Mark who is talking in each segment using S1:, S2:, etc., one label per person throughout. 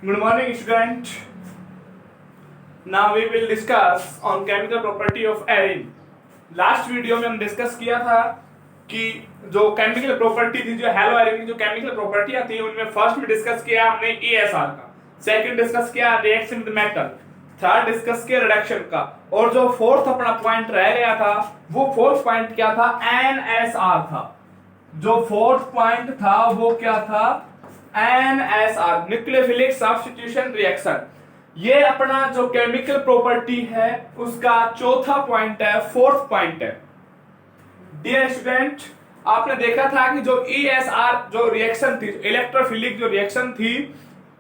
S1: Good morning, student. Now we will discuss on chemical property of arin. Last video में हम discuss किया था कि जो केमिकल प्रॉपर्टी थी, जो हेलो आयरन की जो केमिकल प्रॉपर्टियां थी, उनमें फर्स्ट में डिस्कस किया हमने ESR का, सेकंड डिस्कस किया reaction with metal, third discuss किया रिडक्शन का, और जो फोर्थ अपना पॉइंट रह गया था वो फोर्थ पॉइंट क्या था? NSR था। जो फोर्थ पॉइंट था वो क्या था? NSR, nucleophilic substitution reaction. ये अपना जो केमिकल प्रॉपर्टी है उसका चौथा पॉइंट है, फोर्थ पॉइंट है। डियर स्टूडेंट, आपने देखा था कि जो ESR जो रिएक्शन थी, इलेक्ट्रोफिलिक जो रिएक्शन थी,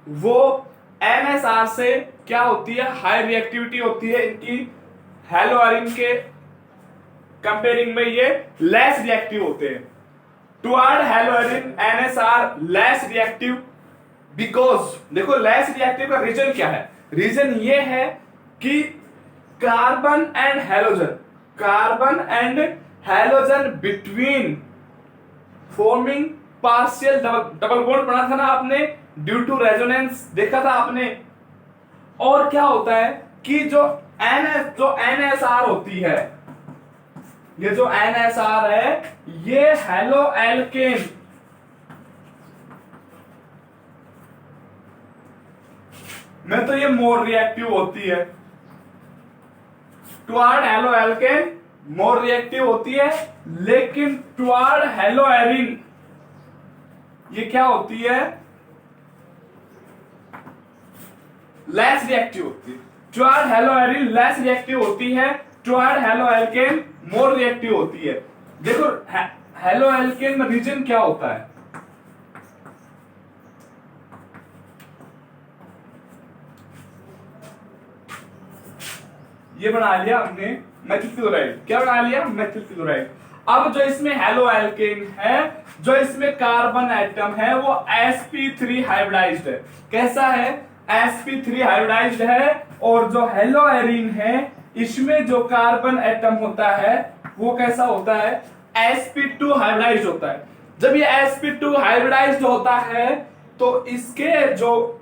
S1: वो NSR से क्या होती है? हाई रिएक्टिविटी होती है इनकी। हेलो आयरन के कंपेयरिंग में ये लेस रिएक्टिव होते हैं। Toward hello iron NSR less reactive, because देखो लेस रिएक्टिव का रीजन क्या है? रीजन ये है कि carbon and halogen between forming partial double bond बना था ना आपने, ड्यू टू रेजोनेंस देखा था आपने। और क्या होता है कि जो NSR होती है, ये जो NSR है ये हेलो एल्केन में तो ये मोर रिएक्टिव होती है। Toward halo alkane more reactive होती है, लेकिन टुवर्ड हेलो एरिन ये क्या होती है? लेस रिएक्टिव होती है। Toward hello Erin less reactive होती है, toward halo alkane more reactive होती है। देखो हेलो एल्केन में रीजन क्या होता है? ये बना लिया हमने मेथिल क्लोराइड। क्या बना लिया? Methyl chloride. अब जो इसमें हेलो एल्केन है, जो इसमें कार्बन एटम है, वो sp3 हाइब्रिडाइज्ड है। कैसा है? sp3 हाइब्रिडाइज्ड है। और जो हेलो एरिन है, इसमें जो कार्बन एटम होता है वो कैसा होता है? sp2 हाइब्रिडाइज्ड होता है। जब ये sp2 हाइब्रिडाइज्ड होता है तो इसके जो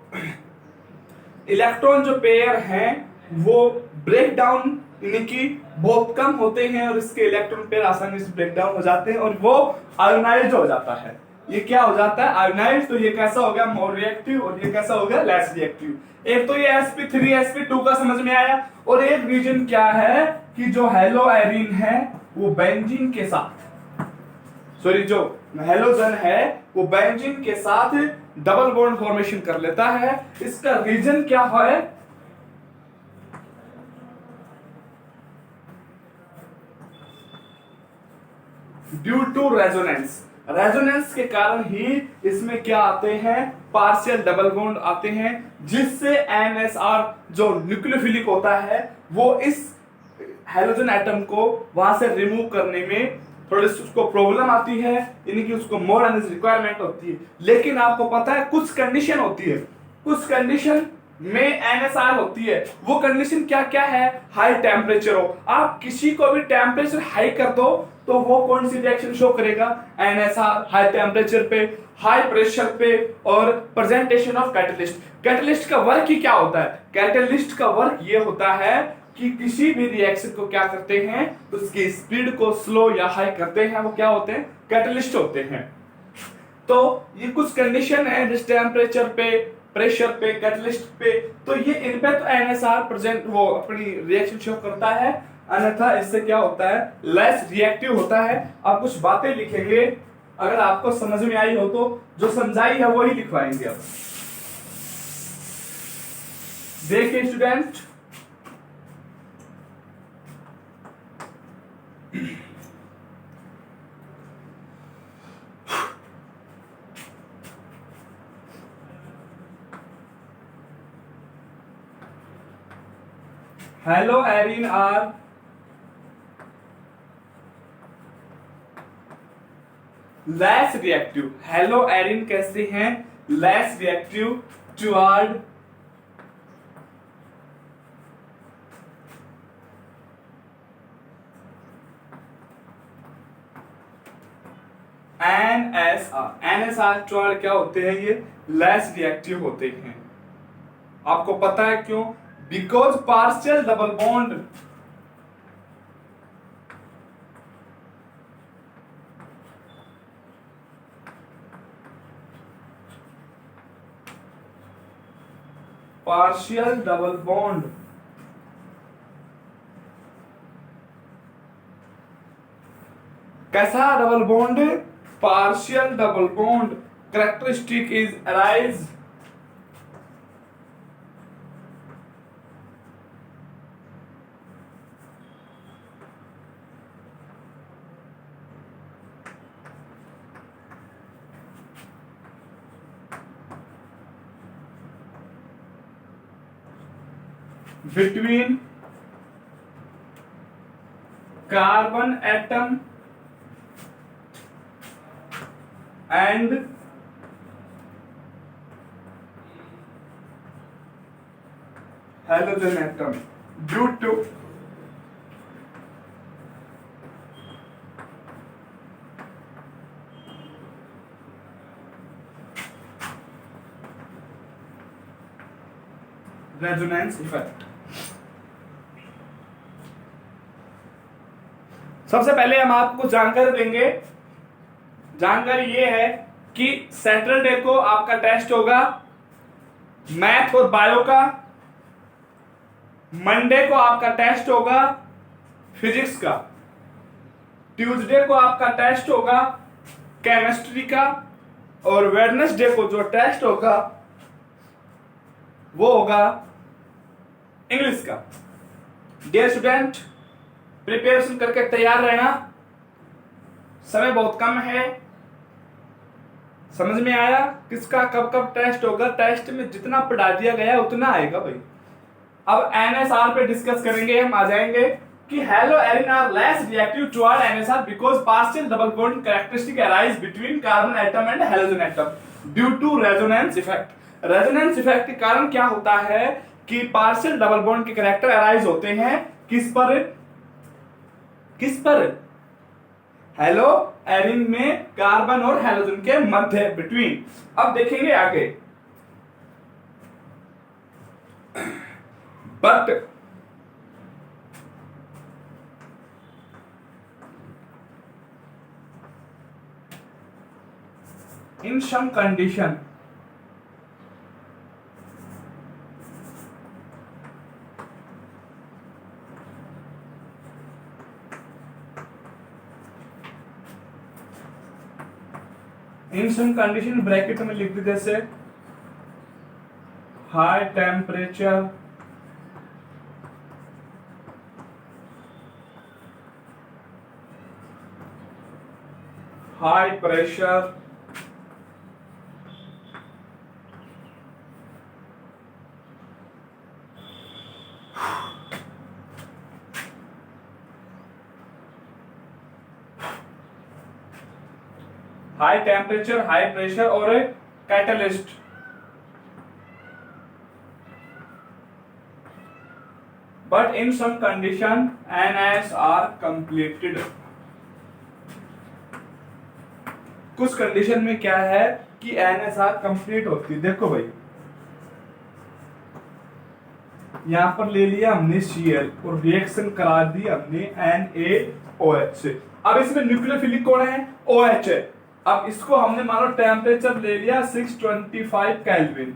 S1: इलेक्ट्रॉन जो पेयर हैं वो ब्रेक डाउन इनकी बहुत कम होते हैं, और इसके इलेक्ट्रॉन पेयर आसानी से ब्रेक डाउन हो जाते हैं और वो आयोनाइज्ड हो जाता है। ये क्या हो जाता है? आयोनाइज्ड। तो ये कैसा हो गया? More reactive. और ये कैसा हो गया? Less reactive. एक तो ये sp3 sp2 का समझ में आया। और एक रीजन क्या है कि जो हेलो आयरन है वो बेंजीन के साथ, सॉरी जो हेलोजन है वो बेंजीन के साथ डबल बॉन्ड फॉर्मेशन कर लेता है। इसका रीजन क्या है? Due to resonance. रेजोनेंस के कारण ही इसमें क्या आते हैं? पार्शियल डबल बॉन्ड आते हैं, जिससे NSR जो न्यूक्लियोफिलिक होता है वो इस हेलोजन एटम को वहां से रिमूव करने में थोड़ी सी उसको प्रॉब्लम आती है, यानी कि उसको मोर एनर्जी रिक्वायरमेंट होती है। लेकिन आपको पता है कुछ कंडीशन होती है, कुछ कंडीशन में NSR होती है। वो कंडीशन क्या क्या है? हाई टेम्परेचर हो। आप किसी को भी टेम्परेचर हाई कर दो तो वो कौन सी रिएक्शन शो करेगा? NSR। हाई टेम्परेचर पे, हाई प्रेशर पे, और प्रेजेंटेशन ऑफ कैटलिस्ट। कैटलिस्ट का वर्क ही क्या होता है? कैटलिस्ट का वर्क ये होता है कि किसी भी रिएक्शन को क्या करते हैं? उसकी स्पीड को स्लो या हाई करते हैं। वो क्या होते हैं? कैटलिस्ट होते हैं। तो ये कुछ कंडीशन है जिस टेम्परेचर पे, प्रेशर पे, कैटलिस्ट पे, तो ये इन पे तो NSR प्रेजेंट वो अपनी रिएक्शन शो करता है, अन्यथा इससे क्या होता है? लेस रिएक्टिव होता है। आप कुछ बातें लिखेंगे, अगर आपको समझ में आई हो तो जो समझाई है वही लिखवाएंगे। अब देखिए student, haloarene are less reactive. Haloarene कैसे हैं? Less reactive toward NSR। NSR toward क्या होते हैं? ये लेस रिएक्टिव होते हैं। आपको पता है क्यों? बिकॉज पार्शियल डबल बॉन्ड कैसा double bond? Partial double bond characteristic is arise between carbon atom and halogen atom due to resonance effect। सबसे पहले हम आपको जानकारी देंगे। जानकारी ये है कि सैटरडे को आपका टेस्ट होगा मैथ और बायो का, मंडे को आपका टेस्ट होगा फिजिक्स का, ट्यूसडे को आपका टेस्ट होगा केमिस्ट्री का, और वेडनेसडे को जो टेस्ट होगा वो होगा इंग्लिश का। डियर स्टूडेंट, प्रिपरेशन करके तैयार रहना, समय बहुत कम है। समझ में आया किसका कब कब टेस्ट होगा? टेस्ट में जितना पढ़ा दिया गया उतना आएगा भाई। अब एनएसआर पे डिस्कस करेंगे, हम आ जाएंगे कि haloarene are less reactive toward NSR because partial double bond characteristic arise between carbon atom and halogen atom due to resonance effect. Resonance effect के कारण क्या होता है कि पार्शियल डबल बॉन्ड के कैरेक्टर अराइज होते हैं किस पर? हेलो एरिन में कार्बन और हैलोजन के मध्य, बिटवीन। अब देखेंगे आगे। But in some condition bracket में लिख दी जैसे high temperature, high pressure, high temperature, high pressure और catalyst. But in some condition NS R completed. कुछ कंडीशन में क्या है कि एनएसआर कंप्लीट होती है। देखो भाई, यहां पर ले लिया हमने Cl और रिएक्शन करा दी हमने NaOH से। अब इसमें न्यूक्लियोफिलिक कौन है? OH है। अब इसको हमने मानो टेम्परेचर ले लिया 625 केल्विन।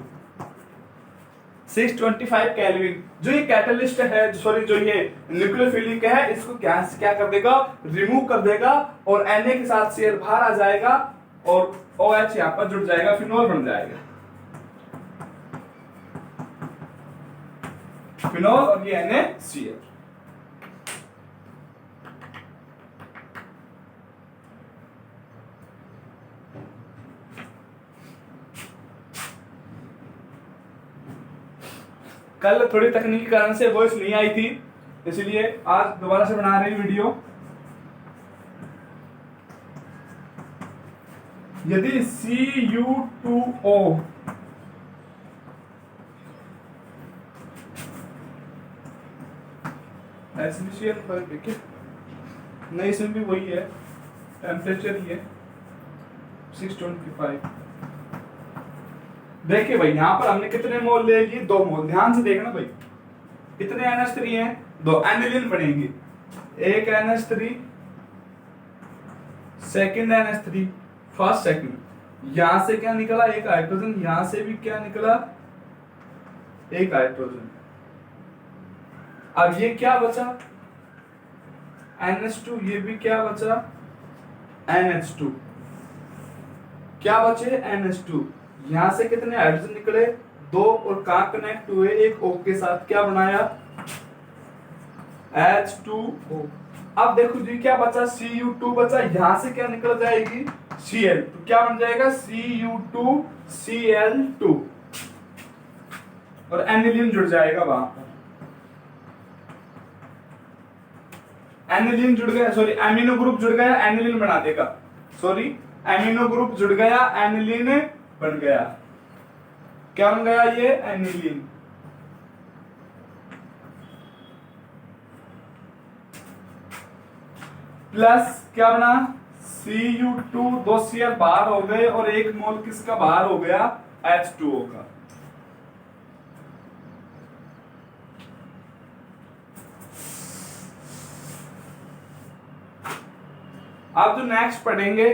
S1: 625 केल्विन। जो ये कैटलिस्ट है, सॉरी जो ये न्यूक्लियोफिलिक है, इसको क्या कर देगा? रिमूव कर देगा और Na के साथ Cl बाहर आ जाएगा और OH यहां पर जुड़ जाएगा, फिनॉल बन जाएगा। फिनॉल और ये NaCl। कल थोड़ी तकनीकी कारण से वॉइस नहीं आई थी, इसलिए आज दोबारा से बना रही वीडियो। यदि Cu2O एसेंशियल पर देखिए, नहीं इसमें भी वही है, टेम्परेचर ही है 625। देखिए भाई यहां पर हमने कितने मोल ले लिए, 2 मोल। ध्यान से देखना भाई, कितने NH3 हैं, 2 एनिलीन बनेंगे, एक NH3, second NH3, first second. यहां से क्या निकला, एक हाइड्रोजन, यहां से भी क्या निकला, एक हाइड्रोजन। अब ये क्या बचा, NH2, ये भी क्या बचा, NH2। क्या बचे, NH2। यहां से कितने हाइड्रोजन निकले, 2, और कहां कनेक्ट हुए, एक O के साथ, क्या बनाया, H2O। अब देखो जी क्या बचा, Cu2 बचा, यहां से क्या निकल जाएगी, Cl, तो क्या बन जाएगा, Cu2Cl2, और एनिलीन जुड़ जाएगा वहां पर। एनिलीन जुड़ गया, सॉरी एमिनो ग्रुप जुड़ गया, एनिलीन बना देगा, सॉरी एमिनो ग्रुप जुड़ गया, एनिलीन बन गया। क्या बन गया ये, एनिलीन। प्लस क्या बना, Cu2, 2 Cl बाहर हो गए, और 1 मोल किसका बाहर हो गया, H2O का। अब जो नेक्स्ट पढ़ेंगे,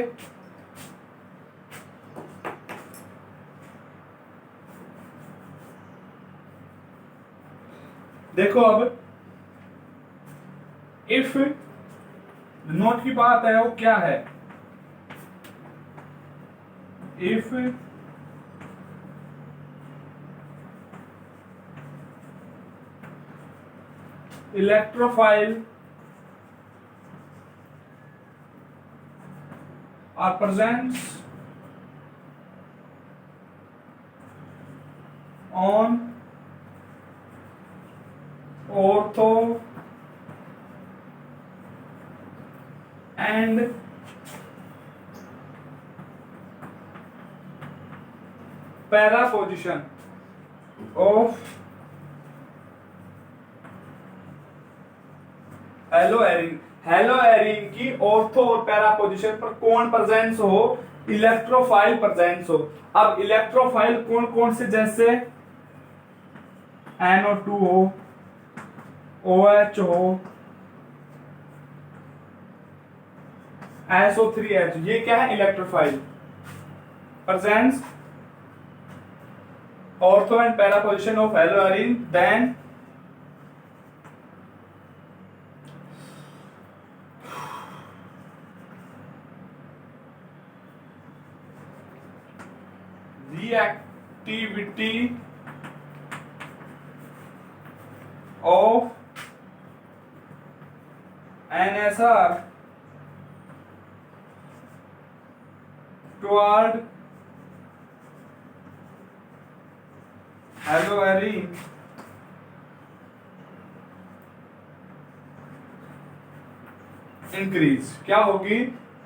S1: देखो अब इफ नोट की बात है वो क्या है, if electrophile are present on ortho and para position of हेलोएरिन। Haloarene की ऑर्थो और पैरा पोजीशन पर कौन प्रेजेंस हो, इलेक्ट्रोफाइल प्रेजेंस हो। अब इलेक्ट्रोफाइल कौन कौन से, जैसे NO2 हो, OH हो, SO3H, ये क्या है, electrophile presence ortho and para position of haloarene, then reactivity of NSR toward haloarene increase. क्या होगी,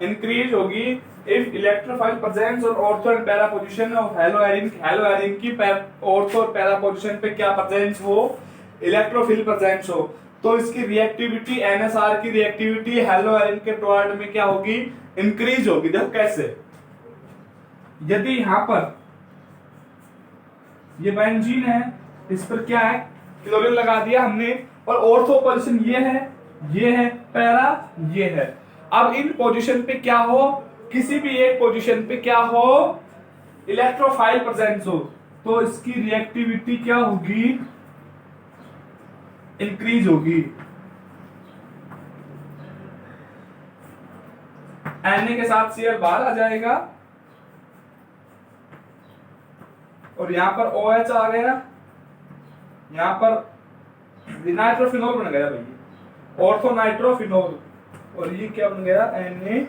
S1: इंक्रीज होगी इफ इलेक्ट्रोफाइल प्रेजेंस और ortho and para position of haloarene. Haloarene की ऑर्थो और पैरा पोजीशन पे क्या प्रेजेंस हो, इलेक्ट्रोफिल प्रेजेंस हो, तो इसकी रिएक्टिविटी, NSR की रिएक्टिविटी हेलोएरिन के टुवर्ड में क्या होगी, इंक्रीज होगी। देखो कैसे, यदि यहां पर ये बेंजीन है, इस पर क्या है, क्लोरीन लगा दिया हमने, और ऑर्थो पोजीशन ये है पैरा ये है। अब इन पोजीशन पे क्या हो, किसी भी एक पोजीशन पे क्या हो, इलेक्ट्रोफाइल प्रेजेंस हो, तो इसकी रिएक्टिविटी क्या होगी, इंक्रीज होगी। Na के साथ Cl बाहर आ जाएगा, और यहां पर OH आ गया, यहां पर नाइट्रोफिनोल बन गया भाई, ऑर्थो नाइट्रोफिनोल, और ये क्या बन गया, NaCl।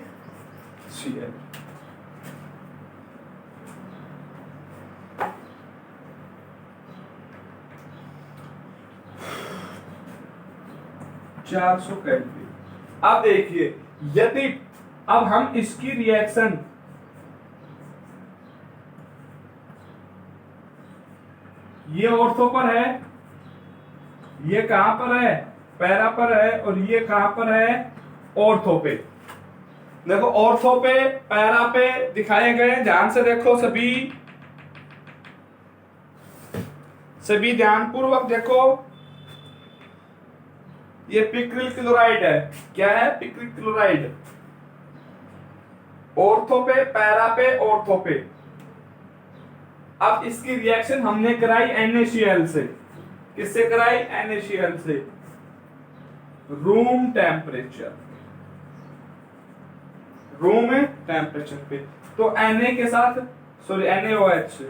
S1: कैलोरी। अब देखिए, यदि अब हम इसकी रिएक्शन ये ऑर्थो पर है, ये कहां पर है, पैरा पर है, और ये कहां पर है, ऑर्थो पे। देखो ऑर्थो पे, पैरा पे दिखाए गए, ध्यान से देखो सभी, सभी ध्यानपूर्वक देखो, ये पिक्रिल क्लोराइड है। क्या है? पिक्रिल क्लोराइड। ऑर्थो पे, पैरा पे, ऑर्थो पे। अब इसकी रिएक्शन हमने कराई NaCl से। किससे कराई? NaCl से, रूम टेम्परेचर, रूम टेम्परेचर पे। तो Na के साथ, सॉरी NaOH,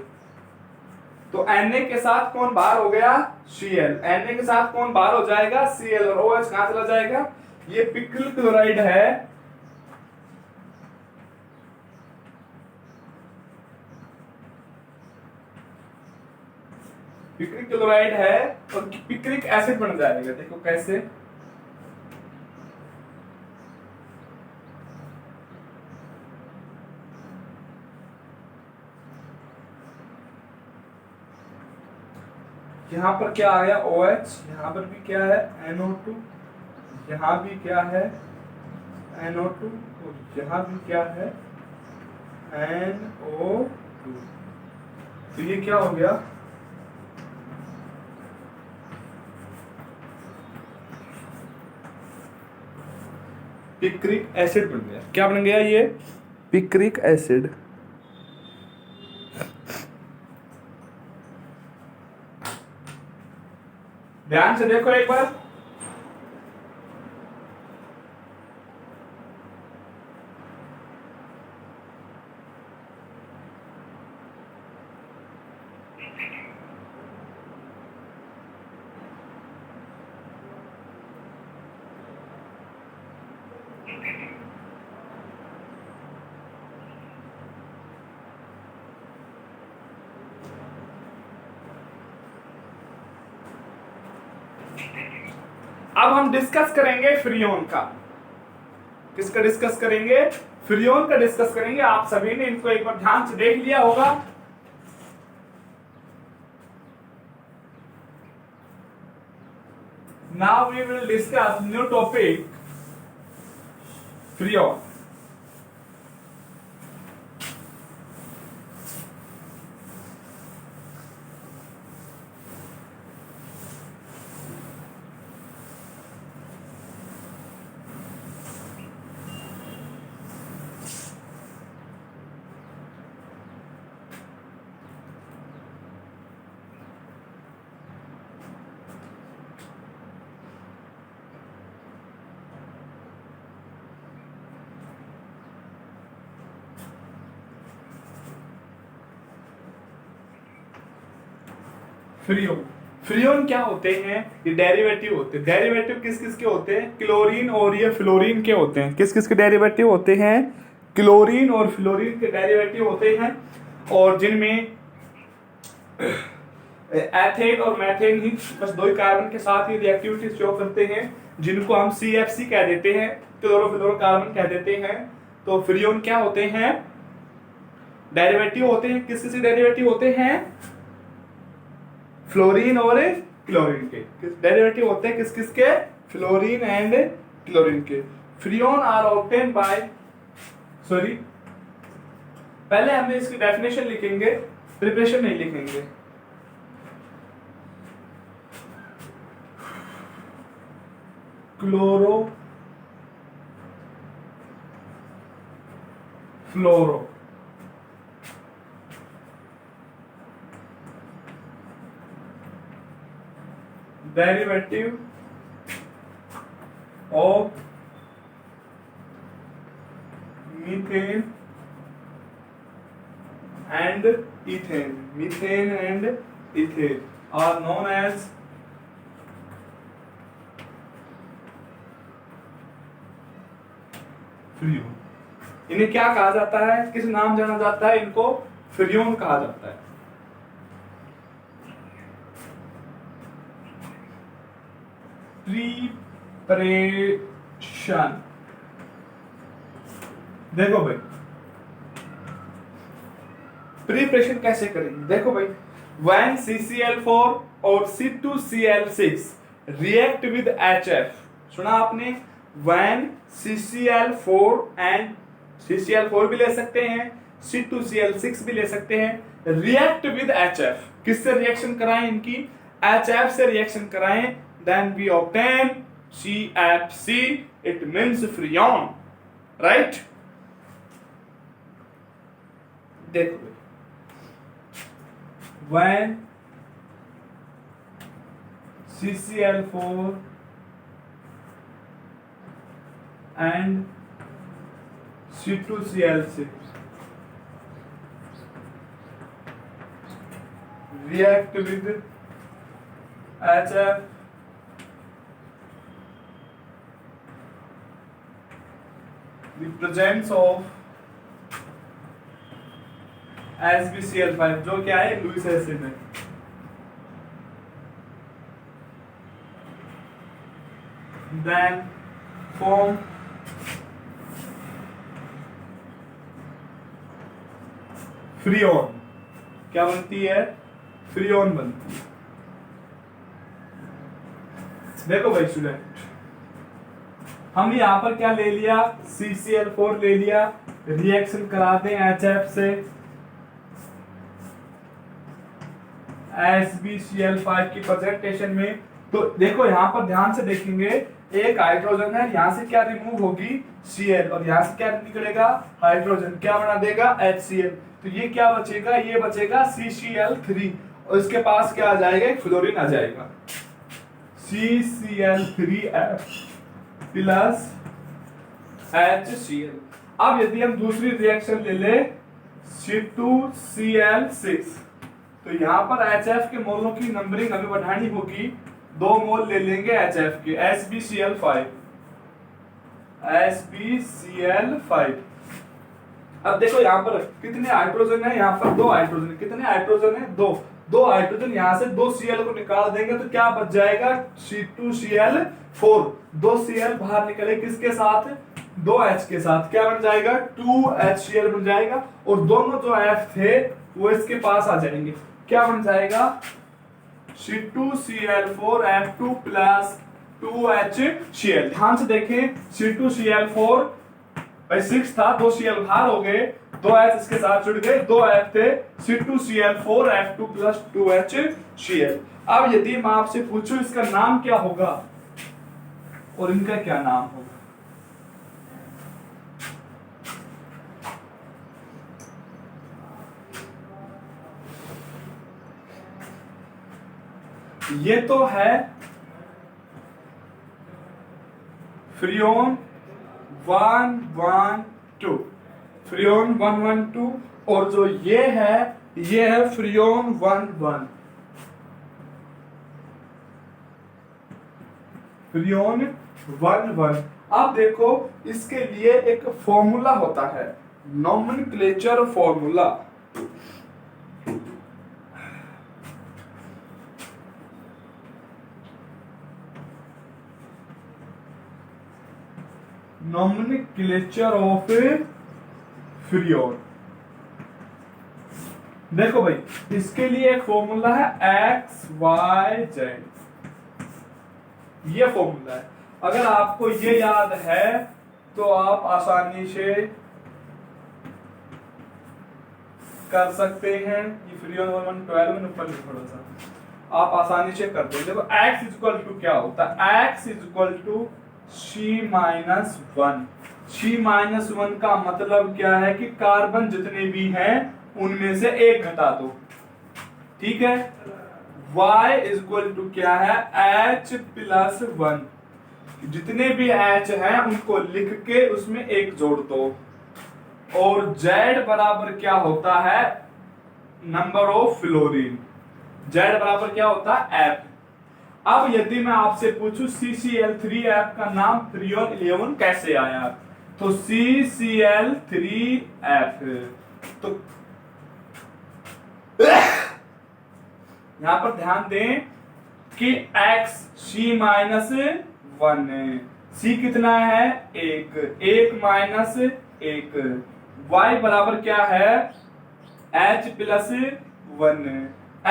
S1: तो Na के साथ कौन बाहर हो गया? Cl। Na के साथ कौन बाहर हो जाएगा? Cl। और OH कहां चला जाएगा? ये पिक्रिल क्लोराइड है, पिक्रिक क्लोराइड है और पिक्रिक एसिड बन जाएगा। देखो कैसे, यहां पर क्या आ गया? OH, यहां पर भी क्या है? NO2, यहां भी क्या है? NO2, और यहां भी क्या है? NO2। तो ये क्या हो गया? पिक्रिक एसिड बन गया। क्या बन गया? ये पिक्रिक एसिड। ध्यान से देखो एक बार, अब हम डिस्कस करेंगे फ्रियोन का। किसका डिस्कस करेंगे? फ्रियोन का डिस्कस करेंगे। आप सभी ने इनको एक बार ध्यान से देख लिया होगा। Now we will discuss new topic, freon. Freon, freon क्या होते हैं? ये डेरिवेटिव होते हैं। डेरिवेटिव किस किस के होते हैं? क्लोरीन और ये फ्लोरीन के होते हैं। किस किस के डेरिवेटिव होते हैं? क्लोरीन और फ्लोरीन के डेरिवेटिव होते हैं। और जिनमें एथेन और मैथेन ही बस दो ही कार्बन के साथ ही रिएक्टिविटी शो करते हैं, जिनको हम CFC कह देते हैं, क्लोरोफ्लोरोकार्बन कह देते हैं। तो फ्रियोन क्या होते हैं? डेरिवेटिव होते हैं। किस किस के डेरिवेटिव होते हैं? फ्लोरीन और क्लोरीन के। डेरिवेटिव होते हैं किस किस के? फ्लोरीन एंड क्लोरीन के। Freon are obtain by, sorry पहले हमें इसकी डेफिनेशन लिखेंगे, प्रिपरेशन नहीं लिखेंगे। Chloro fluoro, derivative of methane and ethane. Methane and ethane are known as Freon. इन्हें क्या कहा जाता है? किस नाम जाना जाता है? इनको फ्रियोन कहा जाता है। प्रिपरेशन, देखो भाई प्रिपरेशन कैसे करेंगे? देखो भाई, when CCl4 और C2Cl6 react with HF, सुना आपने? when CCl4 and CCl4 भी ले सकते हैं, C2Cl6 भी ले सकते हैं, रिएक्ट विद HF, किससे रिएक्शन कराएं इनकी, HF से रिएक्शन कराएं, then we obtain CFC, it means freon, right. देखो when CCl4 and C2Cl6 react with HF, the presence of SbCl5 जो क्या है लुईस एसिड है, then form फ्रियोन, क्या बनती है, फ्रियोन बनती है। देखो भाई स्टूडेंट, हम यहाँ पर क्या ले लिया, CCl4 ले लिया, रिएक्शन कराते हैं HF से SbCl5 की प्रेजेंटेशन में। तो देखो यहाँ पर ध्यान से देखेंगे, एक हाइड्रोजन है, यहाँ से क्या रिमूव होगी Cl, और यहाँ से क्या निकलेगा हाइड्रोजन, क्या बना देगा HCl। तो ये क्या बचेगा, ये बचेगा CCl3, और इसके पास क्या आ जाएगा, एक फ्लोरीन आ जाएगा CCl3F प्लस HCl। अब यदि हम दूसरी रिएक्शन ले ले C2Cl6, तो यहाँ पर HF के मोलों की नंबरिंग हमें बढ़ानी होगी, 2 मोल ले लेंगे HF के, SbCl5। अब देखो यहाँ पर कितने हाइड्रोजन है, यहाँ पर 2 हाइड्रोजन, कितने हाइड्रोजन है, 2 हाइड्रोजन, यहाँ से 2 Cl को निकाल देंगे तो क्या बच जाएगा C2Cl4, 2 Cl बाहर निकले किसके साथ, 2H के साथ, क्या बन जाएगा 2HCl बन जाएगा, और दोनों जो F थे वो इसके पास आ जाएंगे, क्या बन जाएगा C2Cl4F2 प्लस 2HCl। ध्यान से देखें, C2Cl4 भाई 6 था, 2 Cl बाहर हो गए, 2H इसके साथ जुड़ गए, 2F थे, C2Cl4F2 प्लस 2HCl। अब यदि मैं आपसे पूछूं इसका नाम क्या होगा और इनका क्या नाम होगा, ये तो है फ्रियोन 112, फ्रियोन 112, और जो ये है फ्रियोन 11, फ्रियोन 11। अब देखो इसके लिए एक फॉर्मूला होता है, nomenclature formula. Nomenclature of Freon, देखो भाई इसके लिए एक फॉर्मूला है XYZ, ये फॉर्मूला है। अगर आपको ये याद है तो आप आसानी से कर सकते हैं। ये फ्रियोन 1112 में ऊपर थोड़ा सा आप आसानी से कर दो। देखो x इक्वल टू क्या होता है, x equal to C-1। C-1 का मतलब क्या है कि कार्बन जितने भी हैं उनमें से एक घटा दो, ठीक है। y इक्वल टू क्या है, H+1, जितने भी H हैं उनको लिख के उसमें एक जोड़ दो, और Z बराबर क्या होता है, नंबर ऑफ फ्लोरीन, Z बराबर क्या होता है F। अब यदि मैं आपसे पूछूं CCl3F का नाम फ्रियोन 11 कैसे आया, तो CCl3F, तो यहां पर ध्यान दें कि X C-1, C कितना है 1 माइनस 1, Y बराबर क्या है H+1,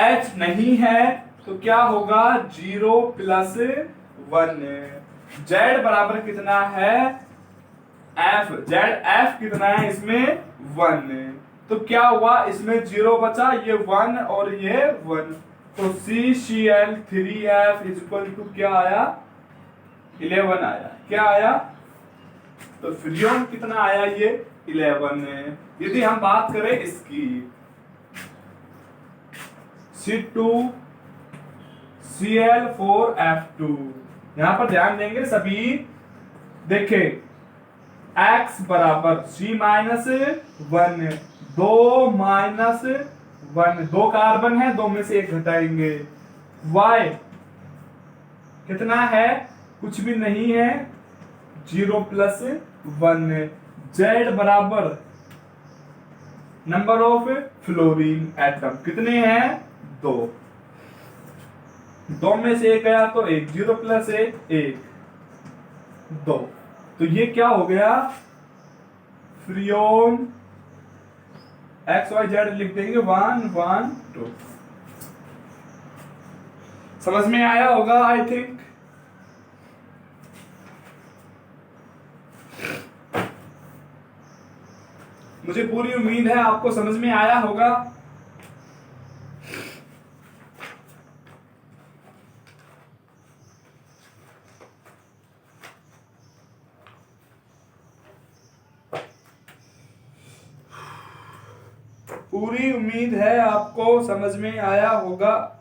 S1: H नहीं है तो क्या होगा 0+1, Z बराबर कितना है F, Z F कितना है इसमें 1, तो क्या हुआ, इसमें 0 बचा, ये 1 और ये 1, तो CCl3F इज इक्वल टू क्या आया, 11 आया। क्या आया, तो फ्रियोन कितना आया, ये 11 है। यदि हम बात करें इसकी C2Cl4F2, यहां पर ध्यान देंगे सभी, देखें x बराबर C माइनस 1, 2 माइनस 1, 2 कार्बन है, 2 में से 1 घटाएंगे, y कितना है, कुछ भी नहीं है, 0 प्लस 1, z बराबर नंबर ऑफ फ्लोरीन एटम कितने हैं, 2, 2 में से 1 गया तो 1, 0 प्लस 1, 2, तो ये क्या हो गया, फ्रियोन XYZ लिख देंगे 1 1 2। समझ में आया होगा आई थिंक। मुझे पूरी उम्मीद है आपको समझ में आया होगा। पूरी उम्मीद है आपको समझ में आया होगा।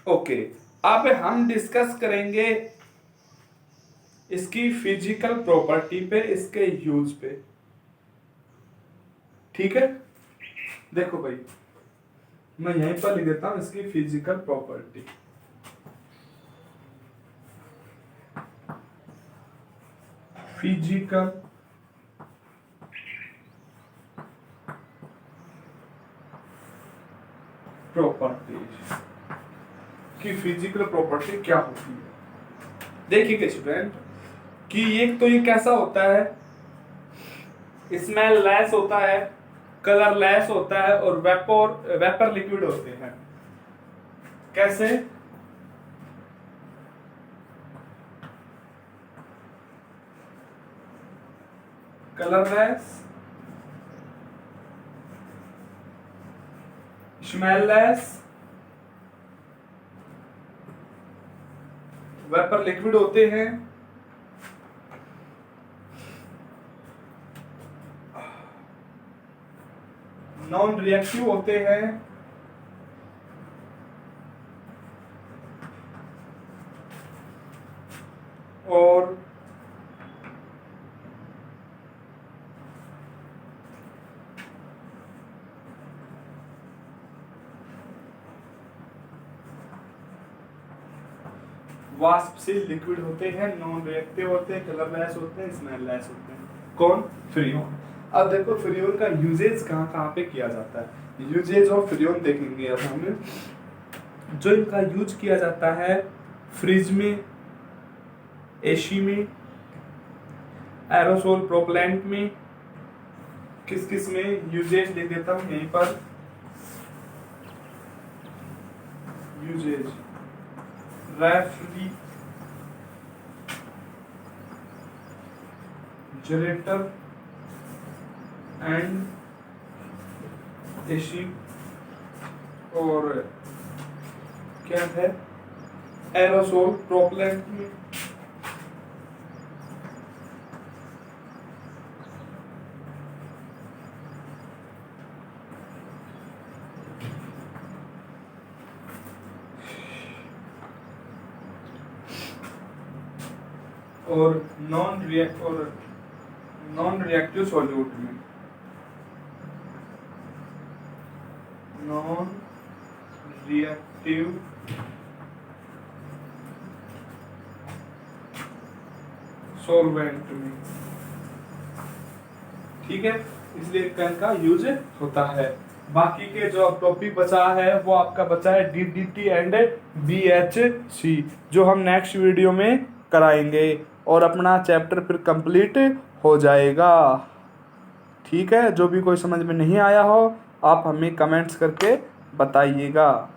S1: ओके, अब हम डिस्कस करेंगे इसकी फिजिकल प्रॉपर्टी पे, इसके यूज पे। ठीक है, देखो भाई मैं यहीं पर लिख देता हूं इसकी फिजिकल प्रॉपर्टी। फिजिकल प्रॉपर्टीज की फिजिकल प्रॉपर्टी क्या होती है। देखिए स्टूडेंट कि एक तो ये कैसा होता है, स्मेल लेस होता है, कलर लेस होता है और वेपर लिक्विड होते हैं। कैसे, कलरलेस, स्मेललेस, वेपर लिक्विड होते हैं। नॉन रिएक्टिव होते हैं, और वाष्प से लिक्विड होते हैं, नॉन रिएक्टिव होते हैं, कलरलेस होते हैं, स्मेललेस होते हैं। कौन, फ्रियोन। अब देखो फ्रियोन का यूजेज कहाँ कहाँ पे किया जाता है। यूजेज ऑफ फ्रियोन देखेंगे अब हम। जो इनका यूज किया जाता है फ्रिज में, एसी में, एरोसोल प्रोपेलेंट में। किस किस में यूजेज लिख देता हूं यहीं पर। यूजेज रेफ्रिजरेटर एंड एसी, और क्या है एरोसोल प्रोपेलेंट में। और नॉन रिएक्टिव सॉल्यूट में, नॉन रिएक्टिव सॉल्वेंट में। ठीक है, इसलिए पेन का यूज होता है। बाकी के जो टॉपिक बचा है वो आपका बचा है DDT एंड BHC, जो हम नेक्स्ट वीडियो में कराएंगे और अपना चैप्टर फिर कंप्लीट हो जाएगा। ठीक है, जो भी कोई समझ में नहीं आया हो आप हमें कमेंट्स करके बताइएगा।